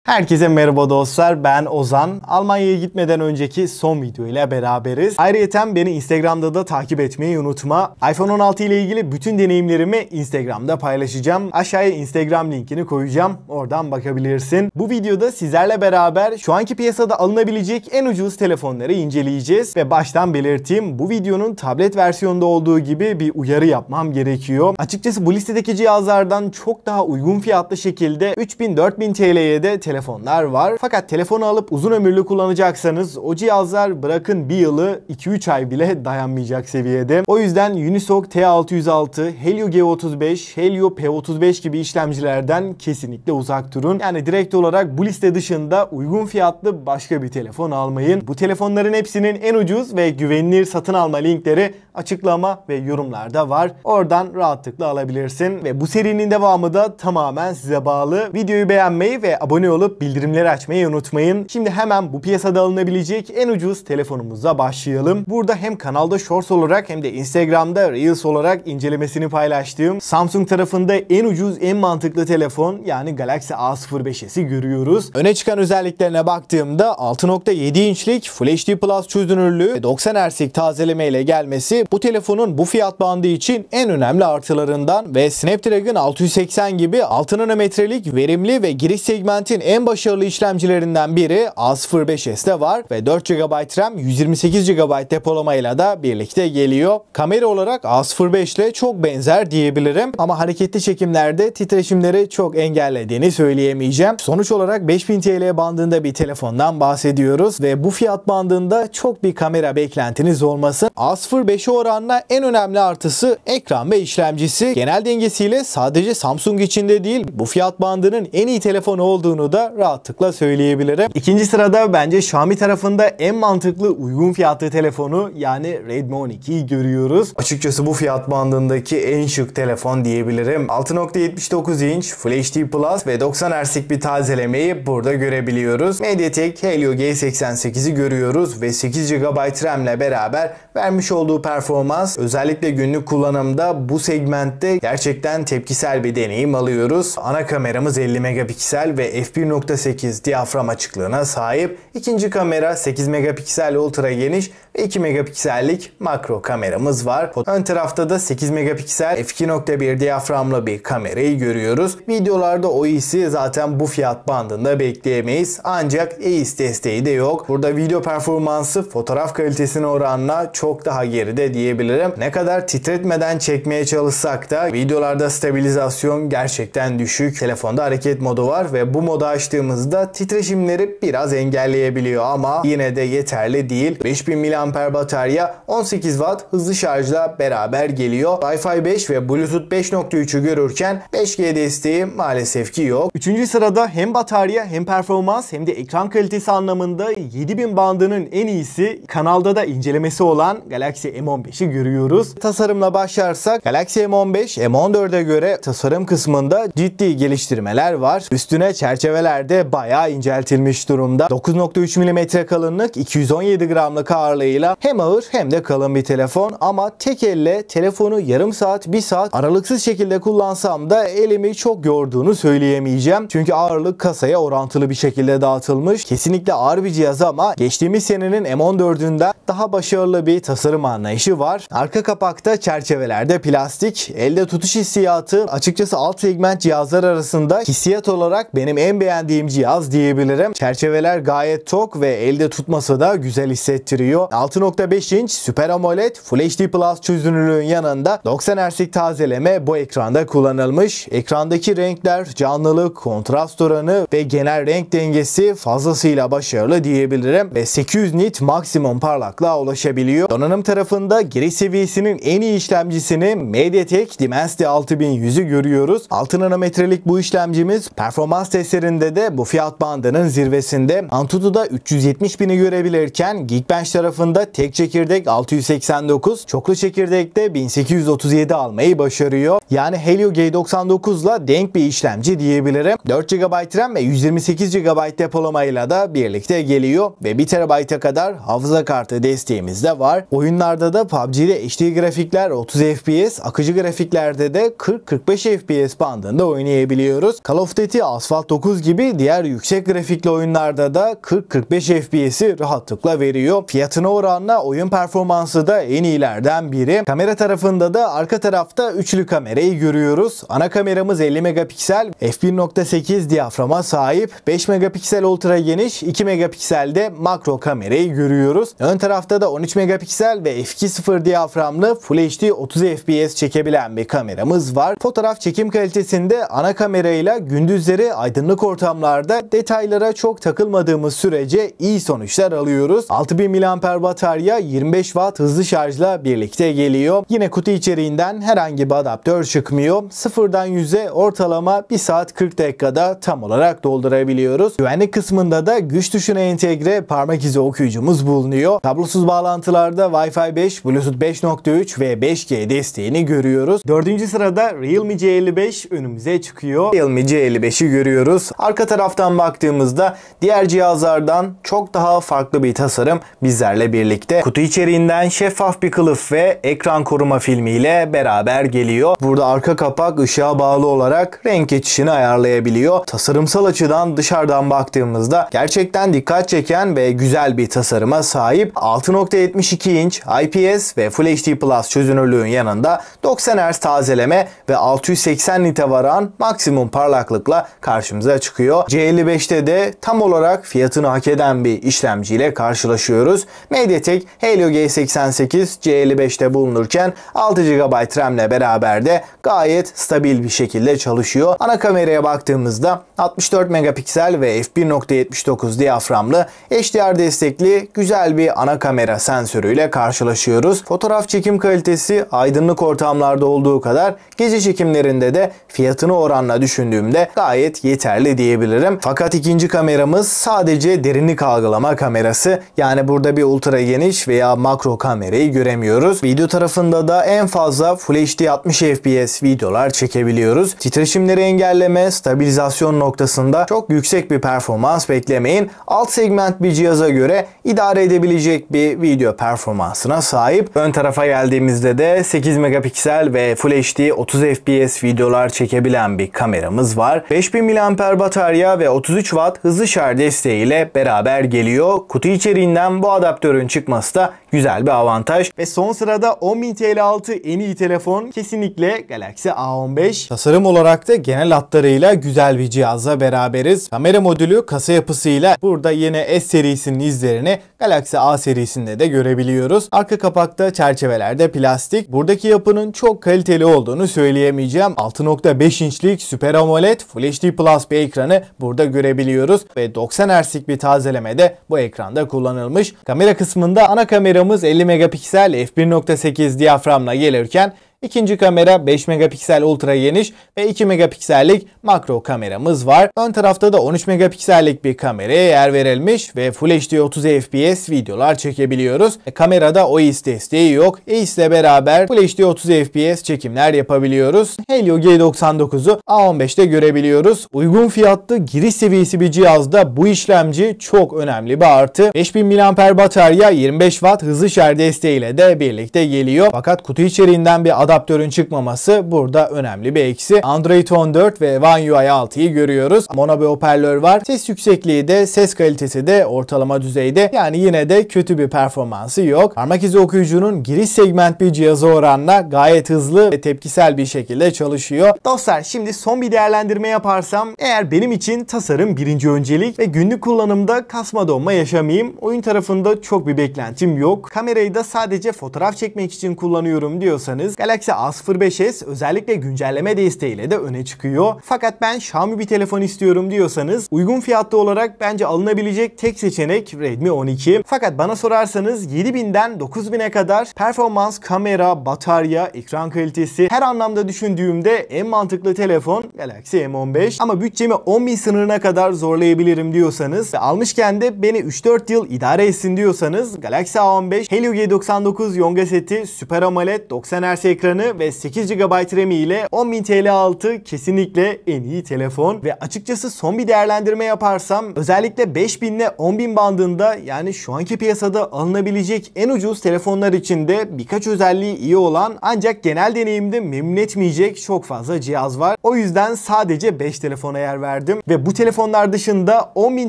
Herkese merhaba dostlar, ben Ozan. Almanya'ya gitmeden önceki son video ile beraberiz. Ayrıca beni Instagram'da da takip etmeyi unutma. iPhone 16 ile ilgili bütün deneyimlerimi Instagram'da paylaşacağım. Aşağıya Instagram linkini koyacağım. Oradan bakabilirsin. Bu videoda sizlerle beraber şu anki piyasada alınabilecek en ucuz telefonları inceleyeceğiz. Ve baştan belirteyim, bu videonun tablet versiyonunda olduğu gibi bir uyarı yapmam gerekiyor. Açıkçası bu listedeki cihazlardan çok daha uygun fiyatlı şekilde 3000-4000 TL'ye de telefonlar var. Fakat telefonu alıp uzun ömürlü kullanacaksanız o cihazlar bırakın bir yılı 2-3 ay bile dayanmayacak seviyede. O yüzden Unisoc T606, Helio G35, Helio P35 gibi işlemcilerden kesinlikle uzak durun. Yani direkt olarak bu liste dışında uygun fiyatlı başka bir telefon almayın. Bu telefonların hepsinin en ucuz ve güvenilir satın alma linkleri açıklama ve yorumlarda var. Oradan rahatlıkla alabilirsin. Ve bu serinin devamı da tamamen size bağlı. Videoyu beğenmeyi ve abone olup bildirimleri açmayı unutmayın. Şimdi hemen bu piyasada alınabilecek en ucuz telefonumuza başlayalım. Burada hem kanalda Shorts olarak hem de Instagram'da Reels olarak incelemesini paylaştığım Samsung tarafında en ucuz, en mantıklı telefon yani Galaxy A05s'i görüyoruz. Öne çıkan özelliklerine baktığımda 6.7 inçlik Full HD Plus çözünürlüğü ve 90 Hz'lik tazeleme ile gelmesi bu telefonun bu fiyat bandı için en önemli artılarından ve Snapdragon 680 gibi 6 nanometrelik verimli ve giriş segmentin en başarılı işlemcilerinden biri A05s'te var ve 4 GB RAM, 128 GB depolamayla da birlikte geliyor. Kamera olarak A05 ile çok benzer diyebilirim ama hareketli çekimlerde titreşimleri çok engellediğini söyleyemeyeceğim. Sonuç olarak 5000 TL bandında bir telefondan bahsediyoruz ve bu fiyat bandında çok bir kamera beklentiniz olmasın. A05'e oranla en önemli artısı ekran ve işlemcisi. Genel dengesiyle sadece Samsung içinde değil bu fiyat bandının en iyi telefonu olduğunu da rahatlıkla söyleyebilirim. İkinci sırada bence Xiaomi tarafında en mantıklı uygun fiyatlı telefonu yani Redmi 12'yi görüyoruz. Açıkçası bu fiyat bandındaki en şık telefon diyebilirim. 6.79 inç Full HD Plus ve 90 Hz'lik bir tazelemeyi burada görebiliyoruz. MediaTek Helio G88'i görüyoruz ve 8 GB RAM ile beraber vermiş olduğu performans özellikle günlük kullanımda bu segmentte gerçekten tepkisel bir deneyim alıyoruz. Ana kameramız 50 megapiksel ve f1.8 diyafram açıklığına sahip. İkinci kamera 8 megapiksel ultra geniş ve 2 megapiksellik makro kameramız var. Ön tarafta da 8 megapiksel f2.1 diyaframlı bir kamerayı görüyoruz. Videolarda o iyisi zaten bu fiyat bandında bekleyemeyiz. Ancak EIS desteği de yok. Burada video performansı fotoğraf kalitesine oranla çok daha geride diyebilirim. Ne kadar titretmeden çekmeye çalışsak da videolarda stabilizasyon gerçekten düşük. Telefonda hareket modu var ve bu modu açtığımızda titreşimleri biraz engelleyebiliyor ama yine de yeterli değil. 5000 mAh batarya 18 Watt hızlı şarjla beraber geliyor. Wi-Fi 5 ve Bluetooth 5.3'ü görürken 5G desteği maalesef ki yok. Üçüncü sırada hem batarya hem performans hem de ekran kalitesi anlamında 7000 bandının en iyisi, kanalda da incelemesi olan Galaxy M15'i görüyoruz. Tasarımla başlarsak Galaxy M15 M14'e göre tasarım kısmında ciddi geliştirmeler var. Üstüne çerçeveler de bayağı inceltilmiş durumda. 9.3 mm kalınlık, 217 gramlık ağırlığıyla hem ağır hem de kalın bir telefon ama tek elle telefonu yarım saat, 1 saat aralıksız şekilde kullansam da elimi çok yorduğunu söyleyemeyeceğim. Çünkü ağırlık kasaya orantılı bir şekilde dağıtılmış. Kesinlikle ağır bir cihaz ama geçtiğimiz senenin M14'ünden daha başarılı bir tasarım anlayışı var. Arka kapakta çerçevelerde plastik, elde tutuş hissiyatı açıkçası alt segment cihazlar arasında hissiyat olarak benim en beğendiğim cihaz diyebilirim. Çerçeveler gayet tok ve elde tutması da güzel hissettiriyor. 6.5 inç Super AMOLED Full HD Plus çözünürlüğün yanında 90 Hz'lik tazeleme bu ekranda kullanılmış. Ekrandaki renkler, canlılık, kontrast oranı ve genel renk dengesi fazlasıyla başarılı diyebilirim ve 800 nit maksimum parlaklığa ulaşabiliyor. Donanım tarafında giriş seviyesinin en iyi işlemcisini MediaTek Dimensity 6100'ü görüyoruz. 6 nanometrelik bu işlemcimiz performans testlerinde de bu fiyat bandının zirvesinde. Antutu'da 370.000'i görebilirken Geekbench tarafında tek çekirdek 689, çoklu çekirdekte 1837 almayı başarıyor. Yani Helio G99'la denk bir işlemci diyebilirim. 4 GB RAM ve 128 GB depolamayla da birlikte geliyor ve 1 TB'a kadar hafıza kartı desteğimiz de var. Oyunlarda da PUBG'de HD grafikler 30 FPS, akıcı grafiklerde de 40-45 FPS bandında oynayabiliyoruz. Call of Duty, Asphalt 9 gibi gibi diğer yüksek grafikli oyunlarda da 40-45 FPS'i rahatlıkla veriyor. Fiyatına oranla oyun performansı da en iyilerden biri. Kamera tarafında da arka tarafta üçlü kamerayı görüyoruz. Ana kameramız 50 megapiksel, f1.8 diyaframa sahip, 5 megapiksel ultra geniş, 2 megapikselde makro kamerayı görüyoruz. Ön tarafta da 13 megapiksel ve f2.0 diyaframlı Full HD 30 FPS çekebilen bir kameramız var. Fotoğraf çekim kalitesinde ana kamerayla gündüzleri aydınlık ortamlarda detaylara çok takılmadığımız sürece iyi sonuçlar alıyoruz. 6000 mAh batarya 25 Watt hızlı şarjla birlikte geliyor. Yine kutu içeriğinden herhangi bir adaptör çıkmıyor. Sıfırdan 100'e ortalama 1 saat 40 dakikada tam olarak doldurabiliyoruz. Güvenlik kısmında da güç tuşuna entegre parmak izi okuyucumuz bulunuyor. Kablosuz bağlantılarda Wi-Fi 5, Bluetooth 5.3 ve 5G desteğini görüyoruz. 4. sırada Realme C55 önümüze çıkıyor. Realme C55'i görüyoruz. Arka taraftan baktığımızda diğer cihazlardan çok daha farklı bir tasarım bizlerle birlikte. Kutu içeriğinden şeffaf bir kılıf ve ekran koruma filmiyle beraber geliyor. Burada arka kapak ışığa bağlı olarak renk geçişini ayarlayabiliyor. Tasarımsal açıdan dışarıdan baktığımızda gerçekten dikkat çeken ve güzel bir tasarıma sahip. 6.72 inç IPS ve Full HD Plus çözünürlüğün yanında 90 Hz tazeleme ve 680 nite varan maksimum parlaklıkla karşımıza çıkıyor. C55'te de tam olarak fiyatını hak eden bir işlemciyle karşılaşıyoruz. MediaTek Helio G88 C55'te bulunurken 6 GB RAM ile beraber de gayet stabil bir şekilde çalışıyor. Ana kameraya baktığımızda 64 megapiksel ve f1.79 diyaframlı HDR destekli güzel bir ana kamera sensörüyle karşılaşıyoruz. Fotoğraf çekim kalitesi aydınlık ortamlarda olduğu kadar gece çekimlerinde de fiyatını oranla düşündüğümde gayet yeterli diyebilirim. Fakat ikinci kameramız sadece derinlik algılama kamerası. Yani burada bir ultra geniş veya makro kamerayı göremiyoruz. Video tarafında da en fazla Full HD 60 FPS videolar çekebiliyoruz. Titreşimleri engelleme, stabilizasyon noktasında çok yüksek bir performans beklemeyin. Alt segment bir cihaza göre idare edebilecek bir video performansına sahip. Ön tarafa geldiğimizde de 8 megapiksel ve Full HD 30 FPS videolar çekebilen bir kameramız var. 5000 mAh batarya ve 33 Watt hızlı şarj desteğiyle beraber geliyor. Kutu içeriğinden bu adaptörün çıkması da güzel bir avantaj. Ve son sırada 10.000 TL altı en iyi telefon kesinlikle Galaxy A15. Tasarım olarak da genel hatlarıyla güzel bir cihazla beraberiz. Kamera modülü kasa yapısıyla burada yine S serisinin izlerini Galaxy A serisinde de görebiliyoruz. Arka kapakta çerçevelerde plastik. Buradaki yapının çok kaliteli olduğunu söyleyemeyeceğim. 6.5 inçlik Super AMOLED Full HD Plus bir ekranı burada görebiliyoruz ve 90 Hz'lik bir tazeleme de bu ekranda kullanılmış. Kamera kısmında ana kameramız 50 megapiksel f1.8 diyaframla gelirken İkinci kamera 5 megapiksel ultra geniş ve 2 megapiksellik makro kameramız var. Ön tarafta da 13 megapiksellik bir kameraya yer verilmiş ve Full HD 30 FPS videolar çekebiliyoruz. Kamerada OIS desteği yok. EIS ile beraber Full HD 30 FPS çekimler yapabiliyoruz. Helio G99'u A15'te görebiliyoruz. Uygun fiyatlı giriş seviyesi bir cihazda bu işlemci çok önemli bir artı. 5000 mAh batarya 25 Watt hızlı şarj desteğiyle de birlikte geliyor. Fakat kutu içeriğinden bir adaptörün çıkmaması burada önemli bir eksi. Android 14 ve One UI 6'yı görüyoruz. Mono bir hoparlör var. Ses yüksekliği de ses kalitesi de ortalama düzeyde. Yani yine de kötü bir performansı yok. Parmak izi okuyucunun giriş segment bir cihaza oranla gayet hızlı ve tepkisel bir şekilde çalışıyor. Dostlar şimdi son bir değerlendirme yaparsam eğer benim için tasarım birinci öncelik ve günlük kullanımda kasma donma yaşamayayım. Oyun tarafında çok bir beklentim yok. Kamerayı da sadece fotoğraf çekmek için kullanıyorum diyorsanız Galaxy A05s özellikle güncelleme desteğiyle de öne çıkıyor. Fakat ben Xiaomi bir telefon istiyorum diyorsanız uygun fiyatlı olarak bence alınabilecek tek seçenek Redmi 12. Fakat bana sorarsanız 7000'den 9000'e kadar performans, kamera, batarya, ekran kalitesi her anlamda düşündüğümde en mantıklı telefon Galaxy M15. Ama bütçemi 10.000 sınırına kadar zorlayabilirim diyorsanız ve almışken de beni 3-4 yıl idare etsin diyorsanız Galaxy A15 Helio G99 Yonga seti, Super AMOLED 90 Hz ekranı ekranı ve 8 GB RAM ile 10.000 TL altı kesinlikle en iyi telefon. Ve açıkçası son bir değerlendirme yaparsam özellikle 5.000 ile 10.000 bandında, yani şu anki piyasada alınabilecek en ucuz telefonlar içinde birkaç özelliği iyi olan ancak genel deneyimde memnun etmeyecek çok fazla cihaz var. O yüzden sadece 5 telefona yer verdim ve bu telefonlar dışında 10.000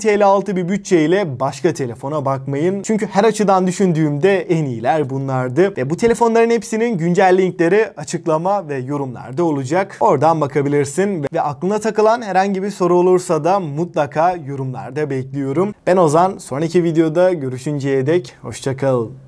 TL altı bir bütçeyle başka telefona bakmayın. Çünkü her açıdan düşündüğümde en iyiler bunlardı ve bu telefonların hepsinin güncel linkleri açıklama ve yorumlarda olacak. Oradan bakabilirsin ve aklına takılan herhangi bir soru olursa da mutlaka yorumlarda bekliyorum. Ben Ozan. Sonraki videoda görüşünceye dek hoşça kal.